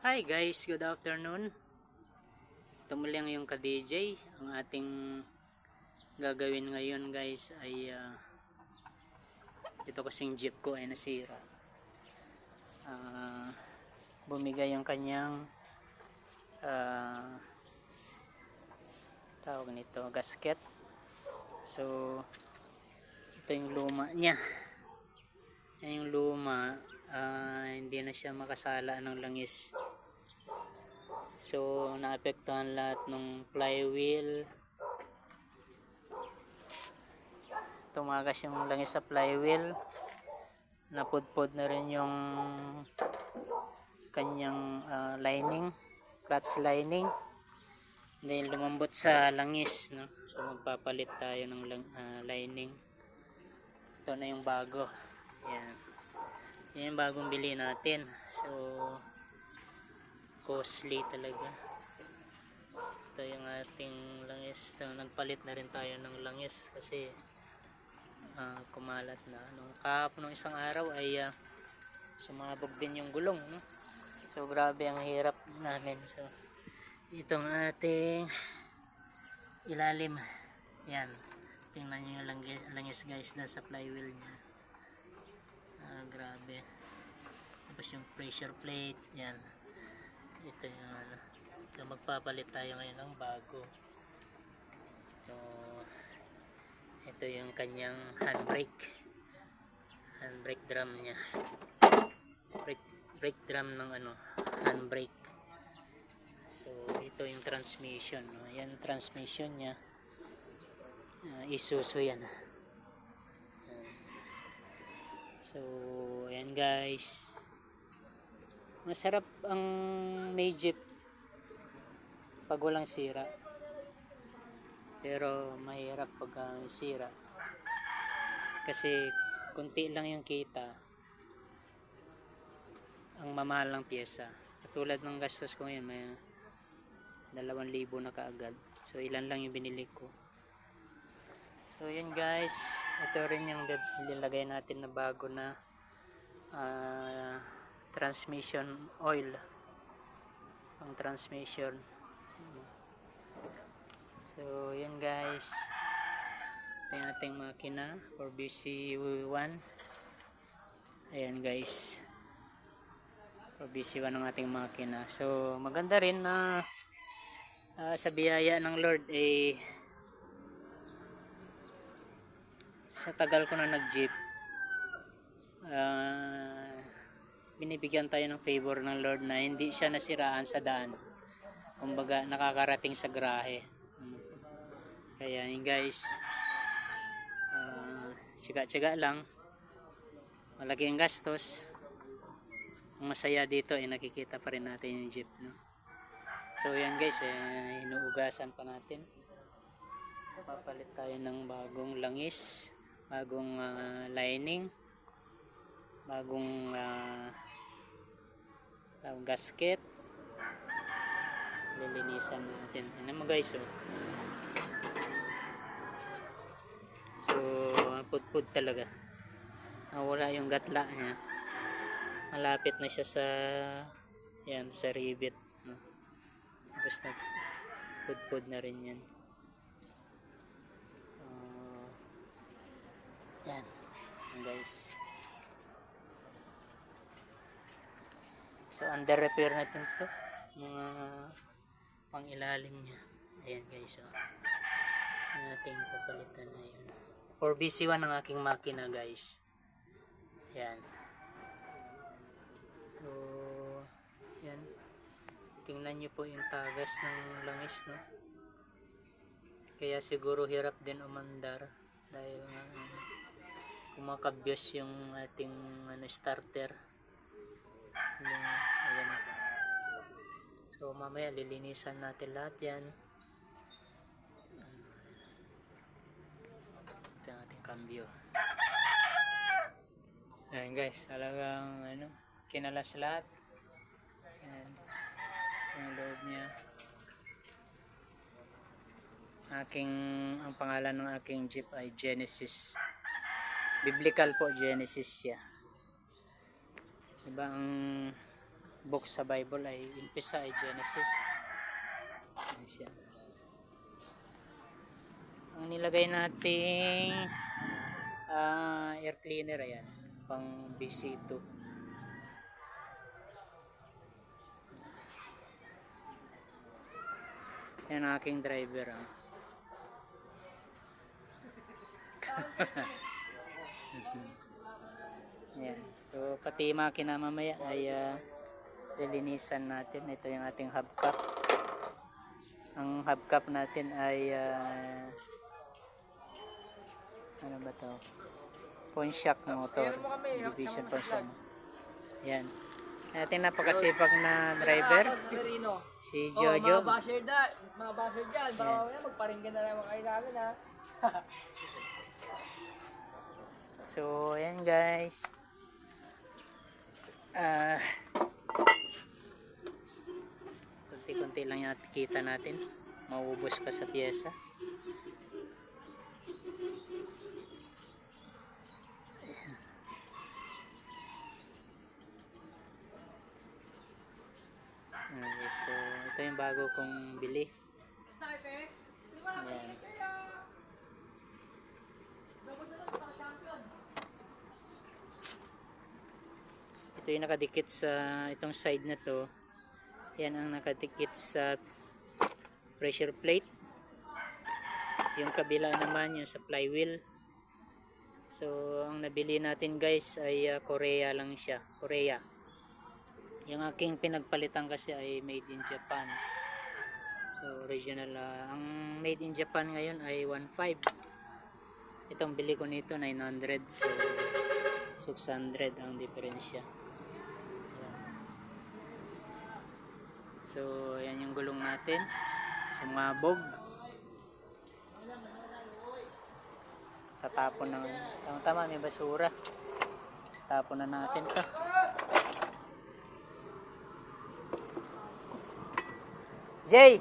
Hi guys, good afternoon. Ito muli ang yung ka-DJ. Ang ating gagawin ngayon guys ay ito kasing jeep ko ay nasira. Bumigay yung kanyang tawag nito, gasket. So ito yung luma niya. Yan yung luma, hindi na siya makasala ng langis. So naapektuhan lahat ng flywheel. Tumagas yung langis sa flywheel. Napudpod na rin yung kanyang lining, clutch lining. Dahil lumambot sa langis, no? So magpapalit tayo ng lining. Ito na yung bago. Yan. Yan yung bagong bili natin. So costly talaga. Ito yung ating langis. So, nagpalit na rin tayo ng langis kasi kumalat na. Nung isang araw ay sumabog din yung gulong, no? So grabe ang hirap namin. So itong ating ilalim, yan, tingnan nyo yung langis guys na sa flywheel nya. Grabe. Tapos yung pressure plate, yan, ito yung so magpapalit tayo ngayon ng bago. So ito yung kanyang handbrake drum nya, brake drum ng handbrake. So ito yung transmission, no? Yan transmission nya, Isuzu yan. So ayan guys, masarap ang may jeep pag walang sira, pero mahirap pag sira kasi kunti lang yung kita, ang mamahal ng pyesa. Katulad ng gastos ko ngayon, may 2,000 na kaagad. So ilan lang yung binili ko. So yun guys, ito rin yung nilagay natin na bago na transmission oil, ang transmission. So yun guys, ito yung ating makina for BC1. Ayan guys, for BC1 ng ating makina. So maganda rin na sa biyaya ng Lord sa tagal ko na nag-jeep, binibigyan tayo ng favor ng Lord na hindi siya nasiraan sa daan. Kumbaga nakakarating sa grahe. Kaya yun guys, tsaga-tsaga lang, malaki ang gastos. Ang masaya dito ay nakikita pa rin natin yung jeep, no? So yan guys, hinuugasan pa natin. Papalit tayo ng bagong langis, bagong lining, bagong gasket. Lilinisan natin. Ano mo guys, oh. So pudpud talaga, nawala yung gatla niya, malapit na siya sa yan, sa rivet, no? Tapos pudpud na rin yan. Yan guys. So under repair natin to, mga pang ilalim nya. Ayan guys, so ating papalitan na yun. For BC1 ang aking makina guys. Yan. So yan, tingnan nyo po yung tagas ng langis, no? Kaya siguro hirap din umandar dahil kumakabyos yung ating starter. Ayan. So mamaya lilinisan natin lahat yan. Ito yung ating cambio. Ayan guys, talagang kinalas lahat. Ayan, yung loob niya. Ang pangalan ng aking jeep ay Genesis. Biblical po, Genesis siya. Diba ang book sa Bible ay umpisa ay Genesis. Ayan siya. Ang nilagay nating air cleaner, ayan, pang BC2. Yan ang aking driver. Ayan. So pati makina mamaya ay lilinisan natin. Ito yung ating hubcap. Ang hubcap natin ay ano ba to? Point shock motor. Division person. Ayan. Ating napakasipag na driver. Si Jojo. Mga basher dyan. Baka mamaya magparinggan na naman kayo namin ha. So, ayan guys. Kunti-kunti lang yung kita natin. Maubos pa sa pyesa. Okay, so ito yung bago kong bili. Ayan. Ito yung nakadikit sa itong side na to. Yan ang nakadikit sa pressure plate. Yung kabila naman yung sa flywheel. So ang nabili natin guys ay Korea lang siya. Korea. Yung aking pinagpalitan kasi ay made in Japan. So original. Ang made in Japan ngayon ay 1.5. Itong bili ko nito 900. So 600 ang diferensya. So ayan yung gulong natin. Sumabog. Tatapon na. Tama may basura. Tapon na natin to. Jay!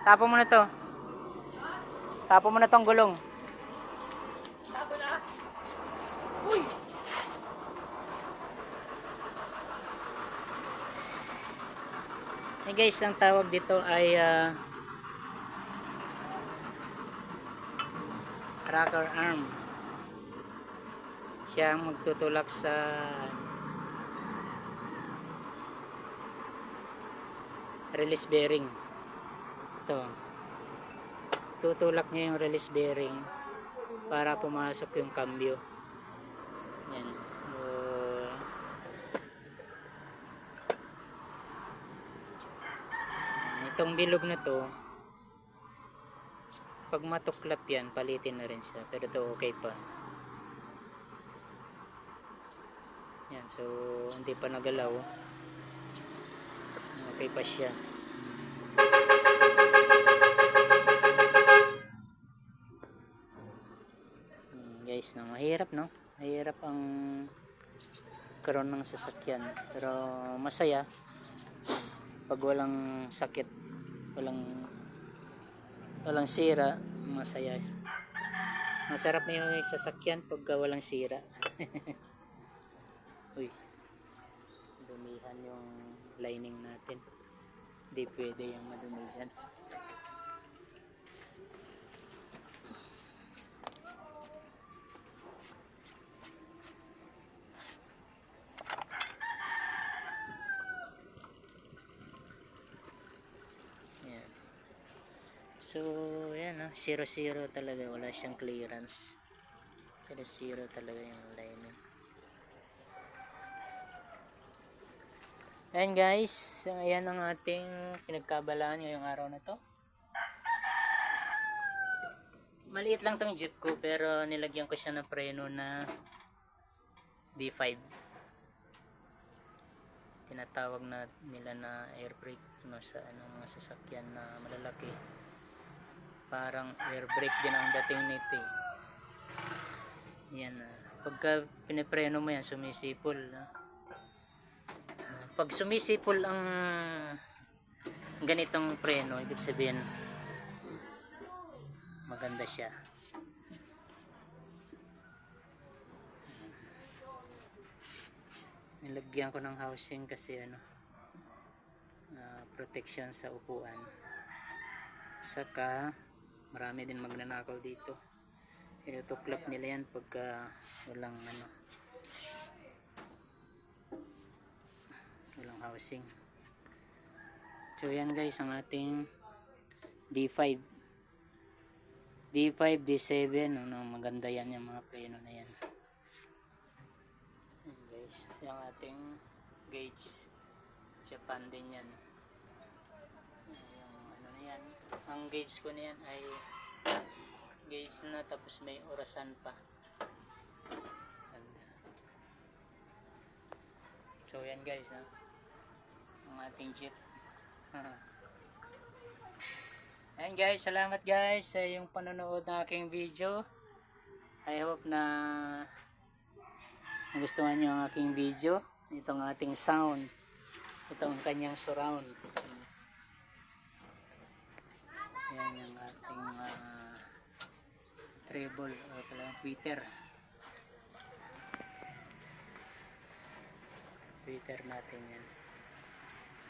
Tapon mo na to. Tapon mo na tong gulong. Tapos na. Uy! Hey guys, ang tawag dito ay rocker arm. Siya ang magtutulak sa release bearing. Ito. Tutulak niya yung release bearing para pumasok yung cambio. Yan. Itong bilog na to, pag matuklap yan, palitin na rin siya. Pero ito okay pa. Yan, so hindi pa nagalaw. Okay pa siya. Guys, no, mahirap no? Mahirap ang karoon ng sasakyan. Pero masaya pag walang sakit, walang sira, masaya. Masarap na yung sasakyan pag walang sira. Uy, dumihan yung lining natin. Hindi pwede yung madumi dyan. Yan. So, yan, 0-0 talaga. Wala siyang clearance. Pero 0 talaga yung lining. Ayan guys, so ayan ang ating pinagkabalaan ngayong araw na to. Maliit lang tong jeep ko pero nilagyan ko siya ng preno na D5. Tinatawag na nila na air brake no, sa mga sasakyan na malalaki. Parang air brake din ang dating nito. Yan, pagka pinipreno mo yan sumisipol. Pag sumisipol ang ganitong preno, ibig sabihin maganda siya. nilagyan ko ng housing kasi ano, protection sa upuan. Saka marami din magnanakaw dito. Tinutuklap nila yan pagka walang ano, walang housing. So yan guys ang ating D5, D7, ano, maganda yan yung mga preno na yan. Yan guys, yung ating gauge, Japan din yan. Yung ano na yan, ang gauge ko na yan ay gauge na tapos may orasan pa. Ganda. So yan guys, ha? Ang ating jeep. Ayan guys, salamat guys sa yung panonood ng aking video. I hope na nagustuhan nyo ang aking video. Itong ating sound, itong kanyang surround. Ayan yung ating treble o talagang tweeter natin yan.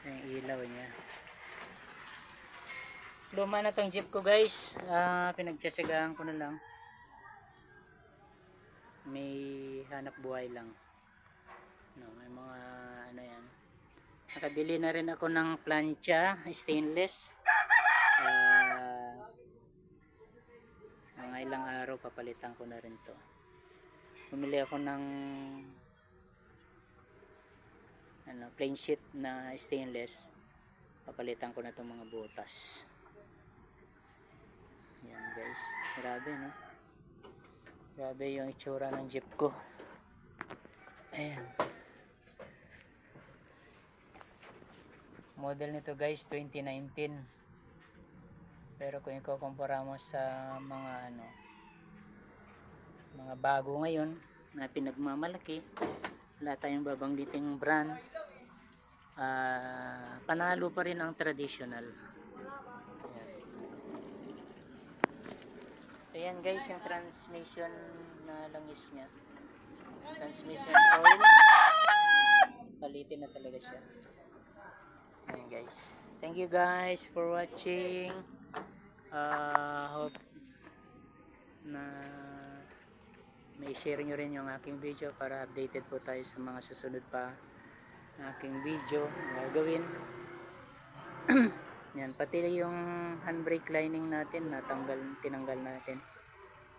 Yung ilaw niya. Luma na tong jeep ko guys. Pinagtsatsagaan ko na lang. May hanap buhay lang. No, may mga ano yan. Nakabili na rin ako ng plancha, stainless. Mga ilang araw papalitan ko na rin to. Bumili ako ng ano, plain sheet na stainless. Papalitan ko na itong mga butas. Yan guys, grabe no, grabe yung itsura ng jeep ko. Ayan, model nito guys 2019, pero kung ikukumpara mo sa mga ano, mga bago ngayon na pinagmamalaki, wala tayong babanggiting brand. Panalo pa rin ang traditional. Ayan guys, yung transmission na langis niya, transmission oil, palitin na talaga siya. Ayan guys, thank you guys for watching. Hope na may share nyo rin yung aking video para updated po tayo sa mga susunod pa aking video na gagawin. Yan, pati yung handbrake lining natin tinanggal natin,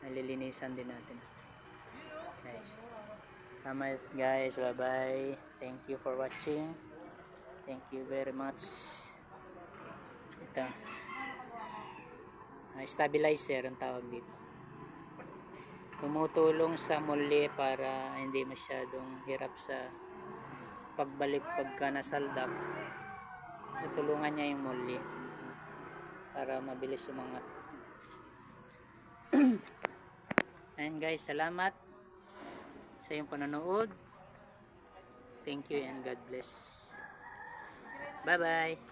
nalilinisan din natin. Nice. Salamat guys, bye bye, thank you for watching, thank you very much. Ito, stabilizer ang tawag dito, tumutulong sa muli para hindi masyadong hirap sa pagbalik pagka nasaldap. Tutulungan niya yung molly para mabilis sumangat. And guys, salamat sa iyong panonood. Thank you and God bless. Bye bye.